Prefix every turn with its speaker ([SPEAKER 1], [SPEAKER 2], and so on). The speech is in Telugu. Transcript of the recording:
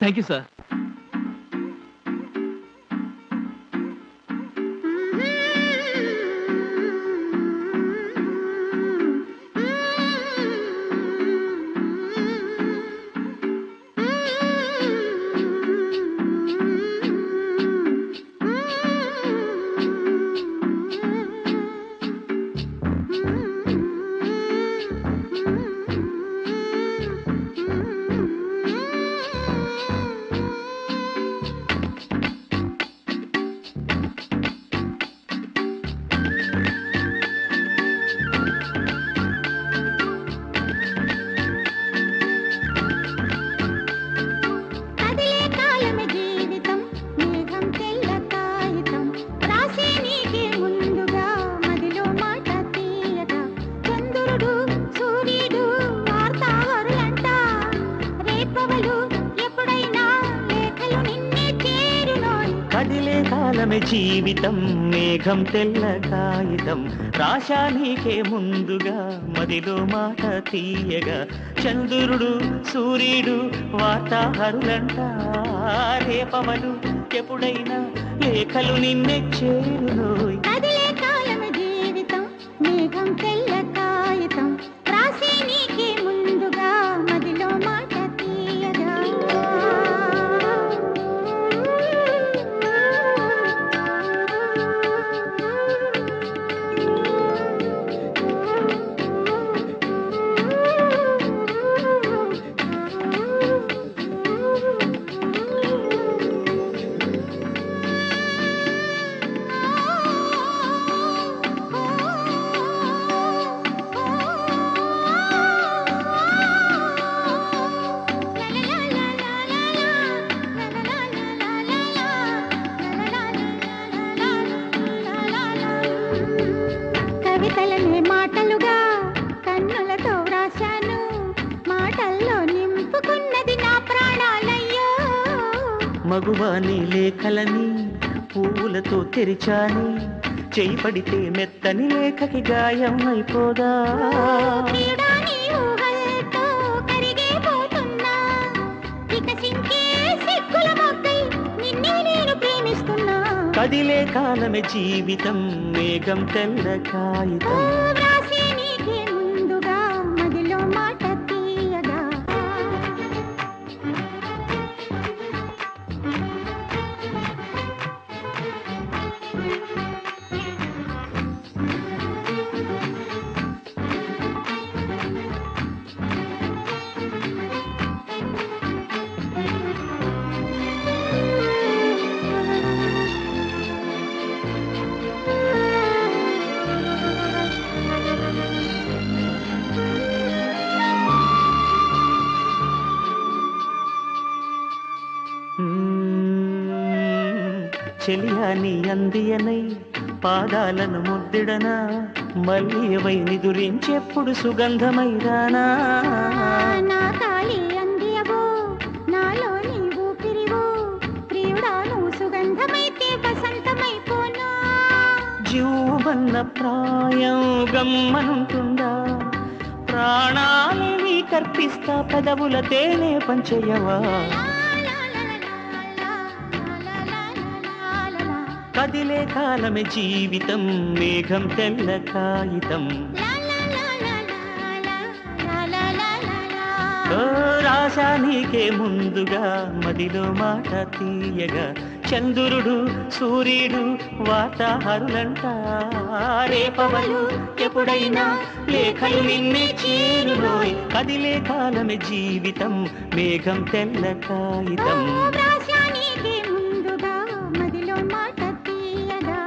[SPEAKER 1] Thank you sir. జీవితం మేఘం తెల్ల కాగితం రాశా నీకే ముందుగా మదిలో మాట తీయగా చంద్రుడు సూర్యుడు వార్తాహరులంట రేపవలు ఎప్పుడైనా లేఖలు నిన్నే చేరునోయ్.
[SPEAKER 2] కదిలే కాలం జీవితం మేఘం తెల్ల కాగితం రాశా నీకే ముందుగా మదిలో మాట తీయగా కవితలనే మాటలుగా కన్నులతో వ్రాశాను మాటల్లో నింపుకున్నది నా ప్రాణాలయ్యో.
[SPEAKER 1] మగువాని లేఖలని పువ్వులతో తెరిచాని చేయి పడితే మెత్తని లేఖకి గాయం అయిపోదా.
[SPEAKER 2] క్రీడాని ఊహలతో కరిగిపోతున్నా వికసించే సిగ్గుల మొగ్గై నిన్నే నేను ప్రేమిస్తున్నా.
[SPEAKER 1] కదిలే కాలమే జీవితం మేఘం తెల్ల కాగితం
[SPEAKER 2] రాశి నీకే ముందుగా మదిలో మాట తీయగా
[SPEAKER 1] చెలియాని అందియనై పాదాలను ముద్దిడనా మల్లివై నిదురించెప్పుడు సుగంధమై రానా.
[SPEAKER 2] నా తాళి అందియవో నాలో నీ ఊపిరివో ప్రియుడాను సుగంధమైతే వసంతమైపోనా.
[SPEAKER 1] జీవన్న ప్రాయం గమ్మనుంటుందా ప్రాణాలని కర్పిస్తా పెదవుల తేనె పంచయవా. కదిలే కాలమే జీవితం మేఘం తెల్ల కాగితం రాశా నీకే ముందుగా మదిలో మాట తీయగా చంద్రుడు సూర్యుడు వార్తాహరులంట రేపవలు ఎప్పుడైనా లేఖలు నిన్నే చేరునోయ్. కదిలే కాలమే జీవితం మేఘం తెల్ల కాగితం
[SPEAKER 2] రాశా నీకే ముందుగా మదిలో మాట తీయగా